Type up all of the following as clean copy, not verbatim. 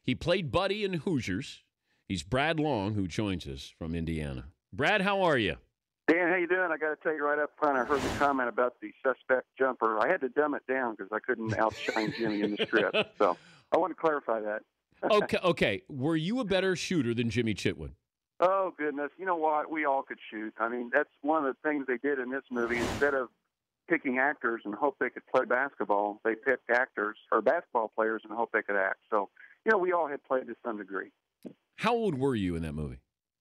He played Buddy in Hoosiers. He's Brad Long, who joins us from Indiana. Brad, how are you? Dan, how you doing? I got to tell you right up front, I heard the comment about the suspect jumper. I had to dumb it down because I couldn't outshine Jimmy in the script. So I want to clarify that. Okay. Were you a better shooter than Jimmy Chitwood? Oh, goodness. You know what? We all could shoot. I mean, that's one of the things they did in this movie. Instead of picking actors and hope they could play basketball, they picked actors or basketball players and hope they could act. So, we all had played to some degree. How old were you in that movie?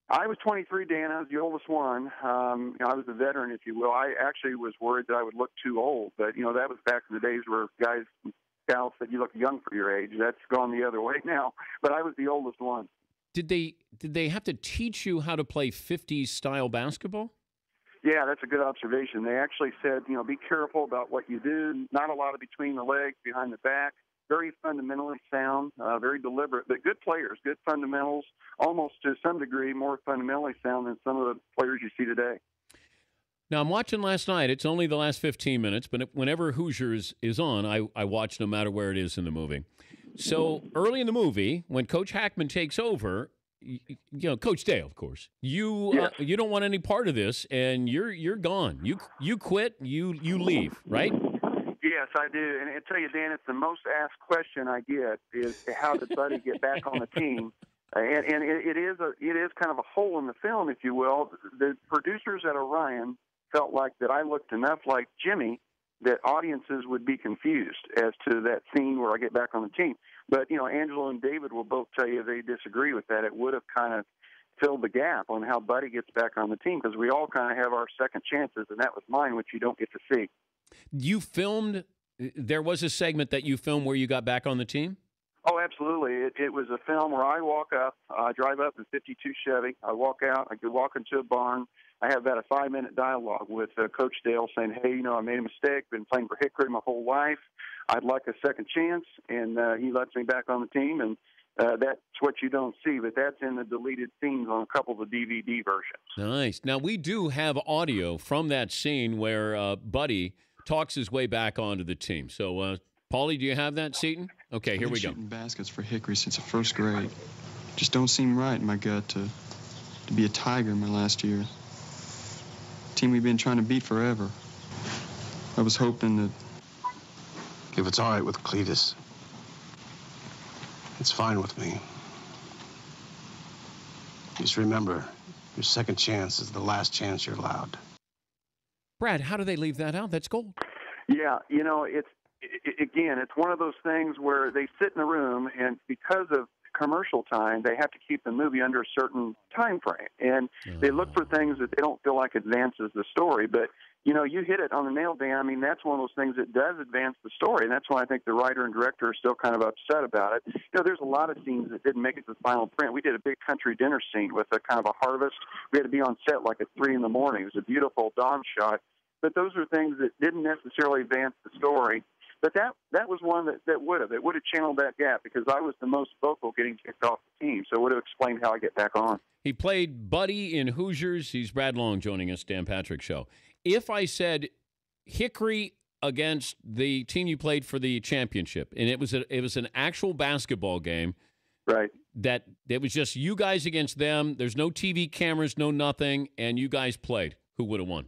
I was 23, Dan. I was the oldest one. I was a veteran, if you will. I actually was worried that I would look too old. But, that was back in the days where guys and gals said you look young for your age. That's gone the other way now. But I was the oldest one. Did they have to teach you how to play 50s style basketball? Yeah, that's a good observation. They actually said, be careful about what you do. Not a lot of between the legs, behind the back. Very fundamentally sound, very deliberate, but good players, good fundamentals, almost to some degree more fundamentally sound than some of the players you see today. Now, I'm watching last night. It's only the last 15 minutes, but whenever Hoosiers is on, I watch no matter where it is in the movie. So early in the movie, when Coach Hackman takes over, Coach Dale, of course, you don't want any part of this, and you're gone. You quit. You leave, right? Yes, I do. And I tell you, Dan, it's the most asked question I get is how did Buddy get back on the team? And it is kind of a hole in the film, if you will. The producers at Orion felt like that I looked enough like Jimmy that audiences would be confused as to that scene where I get back on the team. But, Angelo and David will both tell you they disagree with that. It would have kind of filled the gap on how Buddy gets back on the team because we all kind of have our second chances, and that was mine, which you don't get to see. There was a segment that you filmed where you got back on the team? Oh, absolutely. It was a film where I walk up, I drive up in 52 Chevy. I walk out, I could walk into a barn. I have about a 5-minute dialogue with Coach Dale saying, hey, I made a mistake, been playing for Hickory my whole life. I'd like a second chance, and he lets me back on the team, and that's what you don't see, but that's in the deleted scenes on a couple of the DVD versions. Nice. Now, we do have audio from that scene where Buddy talks his way back onto the team. So, Paulie, do you have that, Seton? Okay, here we go. I've been shooting baskets for Hickory since the first grade. Just don't seem right in my gut to be a Tiger in my last year. Team we've been trying to beat forever. I was hoping that... If it's all right with Cletus, it's fine with me. Just remember, your second chance is the last chance you're allowed. Brad, how do they leave that out? That's gold. Yeah, it's one of those things where they sit in a room, and because of commercial time, they have to keep the movie under a certain time frame, and they look for things that they don't feel like advances the story. But you hit it on the nail, Dan. I mean, that's one of those things that does advance the story, and that's why I think the writer and director are still kind of upset about it. There's a lot of scenes that didn't make it to the final print. We did a big country dinner scene with a kind of a harvest. We had to be on set like at 3 a.m. It was a beautiful dawn shot. But those are things that didn't necessarily advance the story. But that was one that would have. It would have channeled that gap because I was the most vocal getting kicked off the team. So it would have explained how I get back on. He played Buddy in Hoosiers. He's Brad Long joining us, Dan Patrick Show. If I said Hickory against the team you played for the championship, and it was an actual basketball game, right? That it was just you guys against them. There's no TV cameras, no nothing, and you guys played. Who would have won?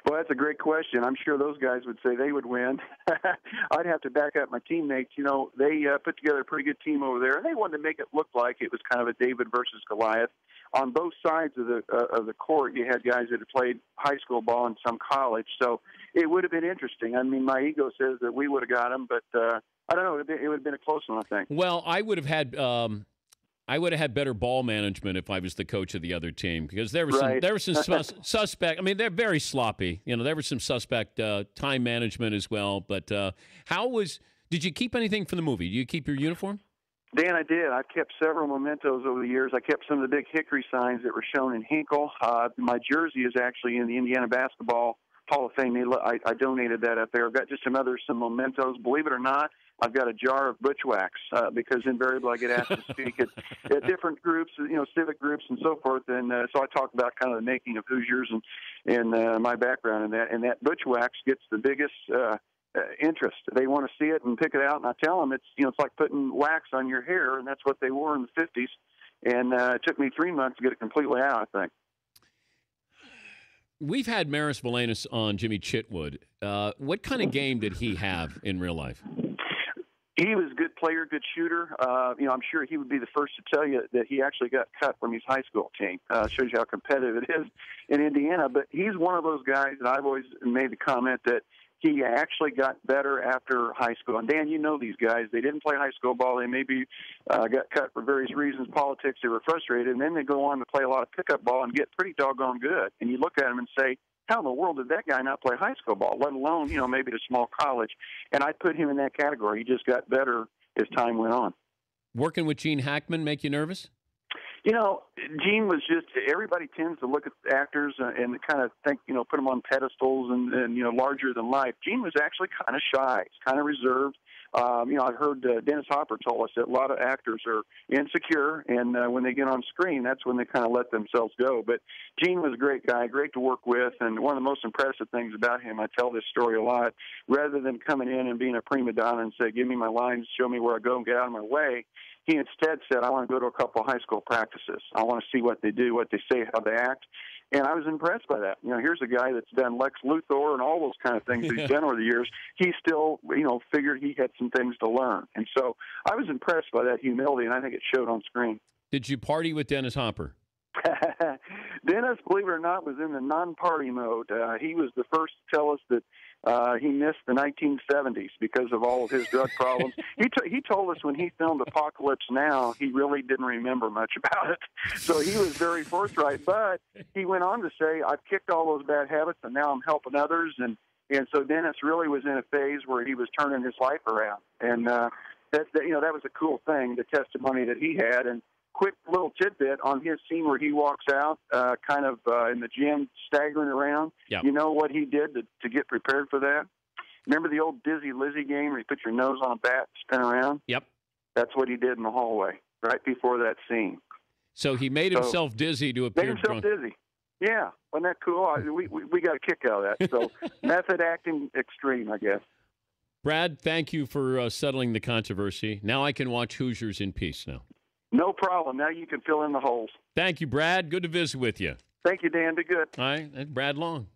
Well, that's a great question. I'm sure those guys would say they would win. I'd have to back up my teammates. They put together a pretty good team over there, and they wanted to make it look like it was kind of a David versus Goliath. On both sides of the court, you had guys that had played high school ball and some college, so it would have been interesting. I mean, my ego says that we would have got them, but I don't know. It would have been a close one, I think. Well, I would have had better ball management if I was the coach of the other team because there was some suspect. I mean, they're very sloppy. There was some suspect time management as well. But did you keep anything from the movie? Do you keep your uniform? Dan, I did. I've kept several mementos over the years. I kept some of the big Hickory signs that were shown in Hinkle. My jersey is actually in the Indiana Basketball Hall of Fame. I donated that up there. I've got just some mementos. Believe it or not, I've got a jar of butch wax because invariably I get asked to speak at different groups, civic groups and so forth. And so I talk about kind of the making of Hoosiers and my background in that. And that butch wax gets the biggest interest. They want to see it and pick it out. And I tell them it's like putting wax on your hair, and that's what they wore in the 50s. And it took me 3 months to get it completely out, I think. We've had Maris Valanis on, Jimmy Chitwood. What kind of game did he have in real life? He was a good player, good shooter. I'm sure he would be the first to tell you that he actually got cut from his high school team. Shows you how competitive it is in Indiana. But he's one of those guys that I've always made the comment that he actually got better after high school. And, Dan, you know these guys. They didn't play high school ball. They maybe got cut for various reasons, politics. They were frustrated. And then they go on to play a lot of pickup ball and get pretty doggone good. And you look at them and say, how in the world did that guy not play high school ball, let alone, maybe at a small college? And I'd put him in that category. He just got better as time went on. Working with Gene Hackman make you nervous? Gene was just, everybody tends to look at actors and kind of think, put them on pedestals and larger than life. Gene was actually kind of shy. He's kind of reserved. I heard Dennis Hopper told us that a lot of actors are insecure, and when they get on screen, that's when they kind of let themselves go. But Gene was a great guy, great to work with, and one of the most impressive things about him, I tell this story a lot, rather than coming in and being a prima donna and say, give me my lines, show me where I go and get out of my way, he instead said, I want to go to a couple of high school practices. I want to see what they do, what they say, how they act. And I was impressed by that. Here's a guy that's done Lex Luthor and all those kind of things that he's done over the years. He still, figured he had some things to learn. And so I was impressed by that humility, and I think it showed on screen. Did you party with Dennis Hopper? Dennis, believe it or not, was in the non-party mode. He was the first to tell us that he missed the 1970s because of all of his drug problems. He told us when he filmed Apocalypse Now, he really didn't remember much about it. So he was very forthright. But he went on to say, I've kicked all those bad habits, and now I'm helping others. And so Dennis really was in a phase where he was turning his life around. And that was a cool thing, the testimony that he had. And quick little tidbit on his scene where he walks out in the gym staggering around. Yep. You know what he did to get prepared for that? Remember the old Dizzy Lizzy game where you put your nose on a bat, spin around? Yep. That's what he did in the hallway right before that scene. So he made himself dizzy to appear drunk. Dizzy. Yeah. Wasn't that cool? We got a kick out of that. So method acting extreme, I guess. Brad, thank you for settling the controversy. Now I can watch Hoosiers in peace now. No problem. Now you can fill in the holes. Thank you, Brad. Good to visit with you. Thank you, Dan. Be good. All right. That's Brad Long.